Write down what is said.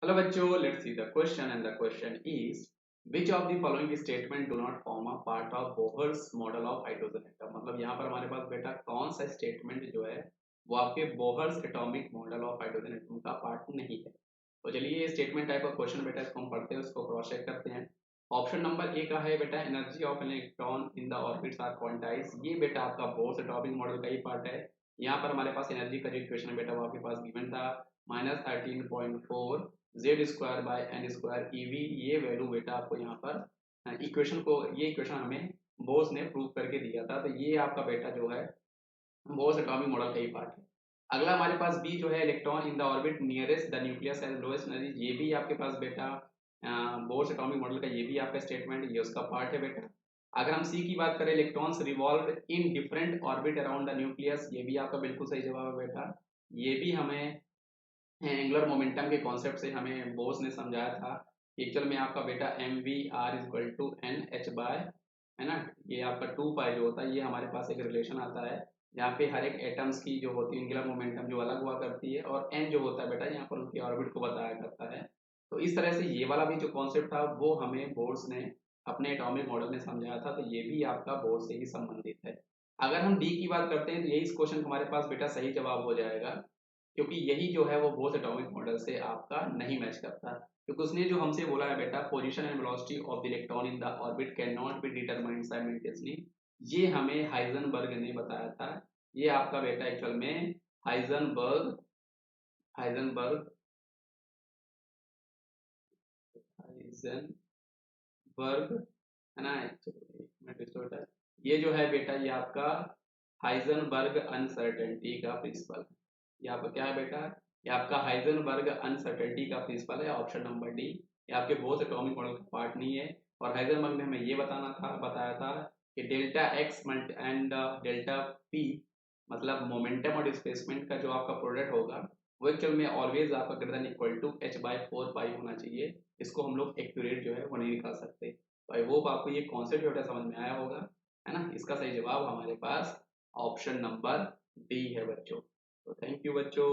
Hello बच्चों, let's see the question and the question is which of the following statement do not form a part of Bohr's model of hydrogen atom। मतलब यहाँ पर हमारे पास बेटा कौन सा statement जो है वो आपके Bohr's atomic model of hydrogen atom का पार्ट नहीं है। तो चलिए ये स्टेटमेंट टाइप ऑफ क्वेश्चन बेटा इसको हम पढ़ते हैं, उसको क्रॉस चेक करते हैं। ऑप्शन नंबर ए का है बेटा energy of an electron in the orbits are quantize. ये बेटा आपका बोहर्स एटॉमिक मॉडल का ही पार्ट है। यहाँ पर हमारे पास एनर्जी का जो इक्वेशन है बेटा वो आपके पास गिवन था -13.4 Z square by N square eV. ये वैल्यू बेटा आपको यहाँ पर इक्वेशन को, ये इक्वेशन हमें बोस ने प्रूव करके दिया था। तो ये आपका बेटा जो है बोस एटॉमिक मॉडल का ही पार्ट है। अगला हमारे पास बी जो है electron in the orbit nearest the nucleus as lowest energy. ये भी आपके पास बेटा बोस एटॉमिक मॉडल का ये भी आपका स्टेटमेंट, ये उसका पार्ट है बेटा। अगर हम सी की बात करें electrons revolve in different orbit around the nucleus, ये भी आपका बिल्कुल सही जवाब है बेटा। ये भी हमें एंगुलर मोमेंटम के कॉन्सेप्ट से हमें बोस ने समझाया था। एक्चुअल में आपका बेटा M V R equal to N H by, है ना, ये आपका 2 पाई जो होता है, ये हमारे पास एक रिलेशन आता है जहाँ पे हर एक एटम्स की जो होती है एंगुलर मोमेंटम जो अलग हुआ करती है, और एन जो होता है बेटा यहाँ पर उनके ऑर्बिट को बताया करता है। तो इस तरह से ये वाला भी जो कॉन्सेप्ट था वो हमें बोर्स ने अपने एटॉमिक मॉडल में समझाया था। तो ये भी आपका बोर्स से ही संबंधित है। अगर हम डी की बात करते हैं तो यही इस क्वेश्चन हमारे पास बेटा सही जवाब हो जाएगा, क्योंकि यही जो है वो बोस एटॉमिक मॉडल से आपका नहीं मैच करता। क्योंकि उसने जो हमसे बोला है बेटा position and velocity of the electron in the orbit can not be determined simultaneously, ये हमें हाइजेनबर्ग ने बताया था। ये आपका बेटा एक्चुअल में हाइजेनबर्ग हाइजेनबर्ग हाइजेनबर्ग है ना, एक मिनट इसको बेटा, ये जो है बेटा ये आपका हाइजेनबर्ग अनसर्टेनिटी का प्रिंसिपल है। ये आपका क्या है बेटा, ये आपका हाइजेनबर्ग अनसर्टेनिटी का प्रिंसिपल है, ऑप्शन नंबर डी। ये आपके बोस एटॉमिक मॉडल का पार्ट नहीं है। और हाइजेनबर्ग ने हमें ये बताया था कि delta x and delta P, मतलब मोमेंटम और डिस्प्लेसमेंट का जो आपका प्रोडक्ट होगा वो एक्चुअल में ऑलवेज आपका greater than equal to h/4 pi होना चाहिए। इसको हम लोग एक्यूरेट जो है वो नहीं निकाल सकते। तो आई होप आपको ये कॉन्सेप्ट जो है समझ में आया होगा, है ना। इसका सही जवाब हमारे पास ऑप्शन नंबर डी है बच्चों। तो थैंक यू बच्चों।